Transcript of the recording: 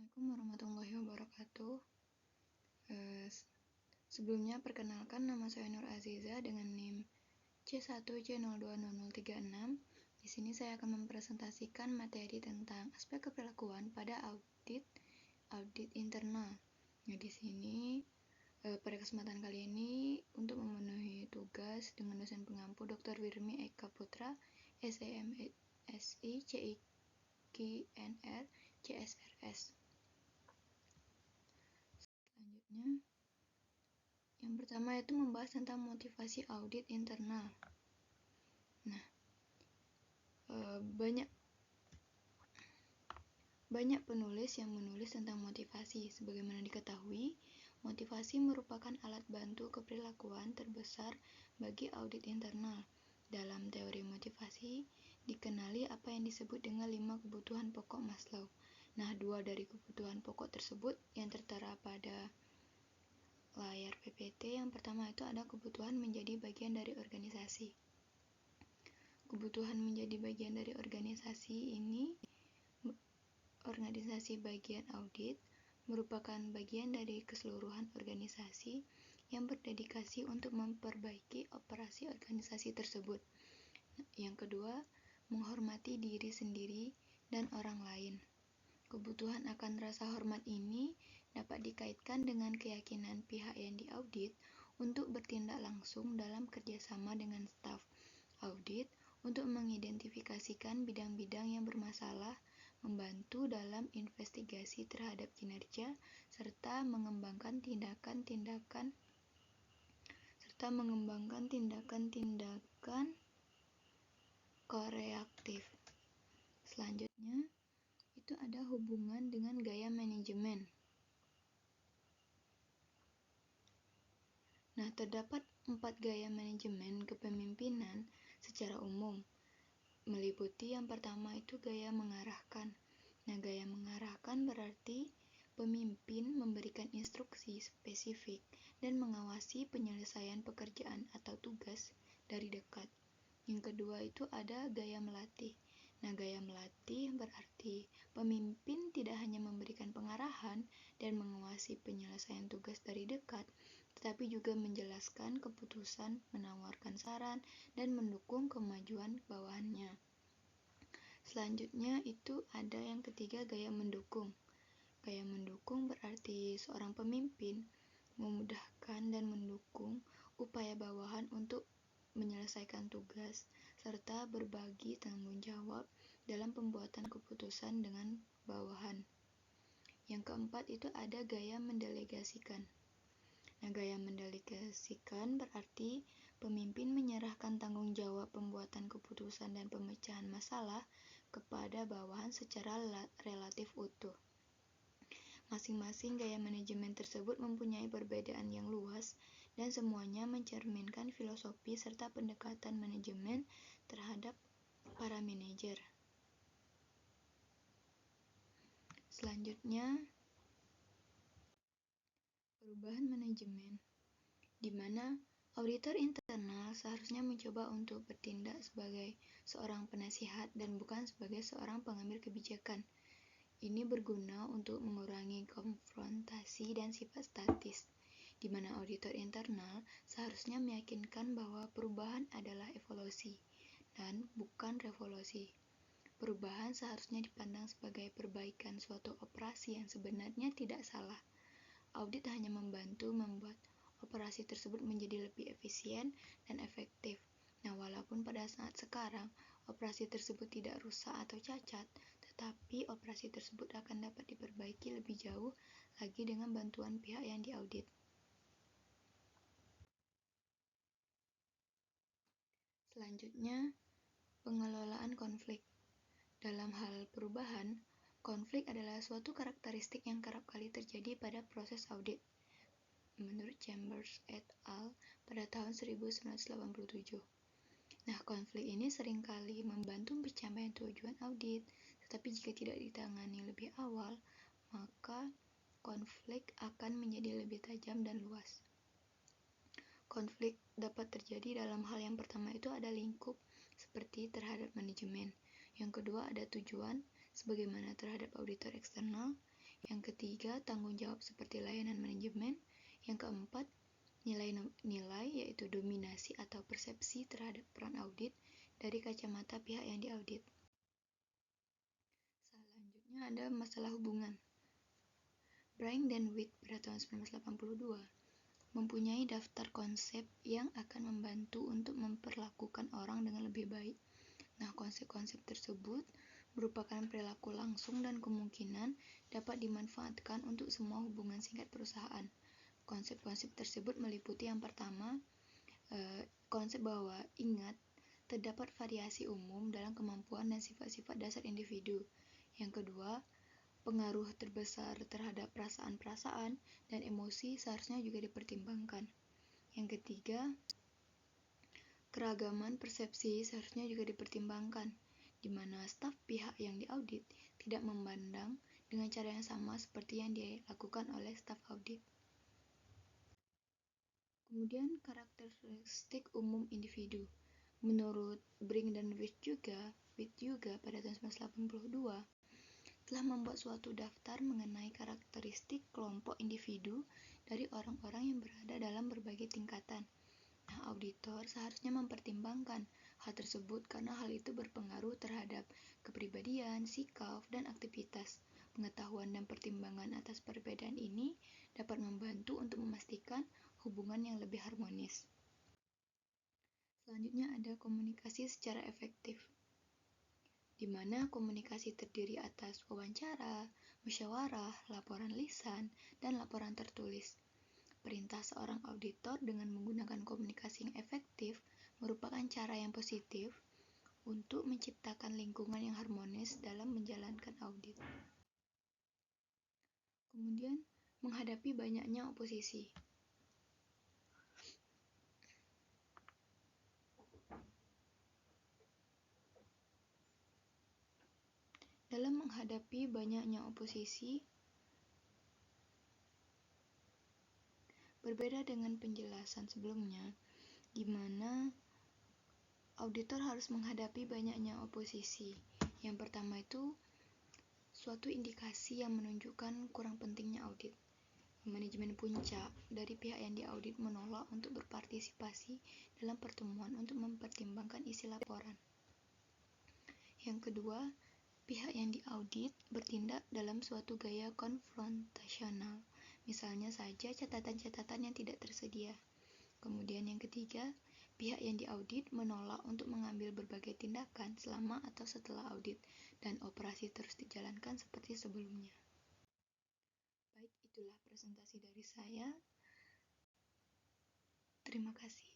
Assalamualaikum warahmatullahi wabarakatuh. Eh, Sebelumnya perkenalkan, nama saya Nur Aziza dengan NIM C1C020036. Di sini saya akan mempresentasikan materi tentang aspek keperlakuan pada audit internal. Nah, di sini pada kesempatan kali ini untuk memenuhi tugas dengan dosen pengampu Dr. Wirmi Eka Putra, SEMSI CIKNR CSRS. Selanjutnya, yang pertama itu membahas tentang motivasi audit internal. Nah, banyak penulis yang menulis tentang motivasi. Sebagaimana diketahui, motivasi merupakan alat bantu keperilakuan terbesar bagi audit internal. Dalam teori motivasi, dikenali apa yang disebut dengan 5 kebutuhan pokok Maslow. Nah, 2 dari kebutuhan pokok tersebut yang tertera pada layar PPT. Yang pertama itu ada kebutuhan menjadi bagian dari organisasi. Kebutuhan menjadi bagian dari organisasi ini, organisasi bagian audit, merupakan bagian dari keseluruhan organisasi yang berdedikasi untuk memperbaiki operasi organisasi tersebut. Yang kedua, menghormati diri sendiri dan orang lain. Kebutuhan akan rasa hormat ini dapat dikaitkan dengan keyakinan pihak yang diaudit untuk bertindak langsung dalam kerjasama dengan staf audit untuk mengidentifikasikan bidang-bidang yang bermasalah, membantu dalam investigasi terhadap kinerja, serta mengembangkan tindakan-tindakan koreaktif. Selanjutnya, itu ada hubungan dengan gaya manajemen. Nah, terdapat 4 gaya manajemen kepemimpinan secara umum, meliputi yang pertama itu gaya mengarahkan. Nah, gaya mengarahkan berarti pemimpin memberikan instruksi spesifik dan mengawasi penyelesaian pekerjaan atau tugas dari dekat. Yang kedua itu ada gaya melatih. Nah, gaya melatih berarti pemimpin tidak hanya memberikan pengarahan dan mengawasi penyelesaian tugas dari dekat, tetapi juga menjelaskan keputusan, menawarkan saran, dan mendukung kemajuan bawahannya. Selanjutnya itu ada yang ketiga, gaya mendukung. Gaya mendukung berarti seorang pemimpin memudahkan dan mendukung upaya bawahan untuk menyelesaikan tugas, serta berbagi tanggung jawab dalam pembuatan keputusan dengan bawahan. Yang keempat itu ada gaya mendelegasikan. Nah, gaya mendelegasikan berarti pemimpin menyerahkan tanggung jawab pembuatan keputusan dan pemecahan masalah kepada bawahan secara relatif utuh. Masing-masing gaya manajemen tersebut mempunyai perbedaan yang luas dan semuanya mencerminkan filosofi serta pendekatan manajemen terhadap para manajer. Selanjutnya, perubahan manajemen, di mana auditor internal seharusnya mencoba untuk bertindak sebagai seorang penasihat dan bukan sebagai seorang pengambil kebijakan. Ini berguna untuk mengurangi konfrontasi dan sifat statis, di mana auditor internal seharusnya meyakinkan bahwa perubahan adalah evolusi dan bukan revolusi. Perubahan seharusnya dipandang sebagai perbaikan suatu operasi yang sebenarnya tidak salah. Audit hanya membantu membuat operasi tersebut menjadi lebih efisien dan efektif. Nah, walaupun pada saat sekarang operasi tersebut tidak rusak atau cacat, tetapi operasi tersebut akan dapat diperbaiki lebih jauh lagi dengan bantuan pihak yang diaudit. Selanjutnya, pengelolaan konflik. Dalam hal perubahan, konflik adalah suatu karakteristik yang kerap kali terjadi pada proses audit. Menurut Chambers et al. Pada tahun 1987. Nah, konflik ini seringkali membantu pencapaian tujuan audit, tetapi jika tidak ditangani lebih awal, maka konflik akan menjadi lebih tajam dan luas. Konflik dapat terjadi dalam hal yang pertama itu ada lingkup, seperti terhadap manajemen. Yang kedua ada tujuan, sebagaimana terhadap auditor eksternal. Yang ketiga, tanggung jawab seperti layanan manajemen. Yang keempat, nilai-nilai yaitu dominasi atau persepsi terhadap peran audit dari kacamata pihak yang diaudit. Selanjutnya ada masalah hubungan. Brink dan Witt pada tahun 1982 mempunyai daftar konsep yang akan membantu untuk memperlakukan orang dengan lebih baik. Nah, konsep-konsep tersebut merupakan perilaku langsung dan kemungkinan dapat dimanfaatkan untuk semua hubungan singkat perusahaan. Konsep-konsep tersebut meliputi yang pertama, konsep bahwa ingat, terdapat variasi umum dalam kemampuan dan sifat-sifat dasar individu. Yang kedua, pengaruh terbesar terhadap perasaan-perasaan dan emosi seharusnya juga dipertimbangkan. Yang ketiga, keragaman persepsi seharusnya juga dipertimbangkan, di mana staf pihak yang diaudit tidak memandang dengan cara yang sama seperti yang dilakukan oleh staf audit. Kemudian, karakteristik umum individu. Menurut Brink dan Witt juga pada tahun 1982 telah membuat suatu daftar mengenai karakteristik kelompok individu dari orang-orang yang berada dalam berbagai tingkatan. Nah, auditor seharusnya mempertimbangkan hal tersebut karena hal itu berpengaruh terhadap kepribadian, sikap, dan aktivitas. Pengetahuan dan pertimbangan atas perbedaan ini dapat membantu untuk memastikan hubungan yang lebih harmonis. Selanjutnya ada komunikasi secara efektif, di mana komunikasi terdiri atas wawancara, musyawarah, laporan lisan, dan laporan tertulis. Perintah seorang auditor dengan menggunakan komunikasi yang efektif merupakan cara yang positif untuk menciptakan lingkungan yang harmonis dalam menjalankan audit. Kemudian, menghadapi banyaknya oposisi. Dalam menghadapi banyaknya oposisi, berbeda dengan penjelasan sebelumnya, di mana auditor harus menghadapi banyaknya oposisi. Yang pertama itu suatu indikasi yang menunjukkan kurang pentingnya audit. Manajemen puncak dari pihak yang diaudit menolak untuk berpartisipasi dalam pertemuan untuk mempertimbangkan isi laporan. Yang kedua, pihak yang diaudit bertindak dalam suatu gaya konfrontasional, misalnya saja catatan-catatan yang tidak tersedia. Kemudian yang ketiga, pihak yang diaudit menolak untuk mengambil berbagai tindakan selama atau setelah audit, dan operasi terus dijalankan seperti sebelumnya. Baik, itulah presentasi dari saya. Terima kasih.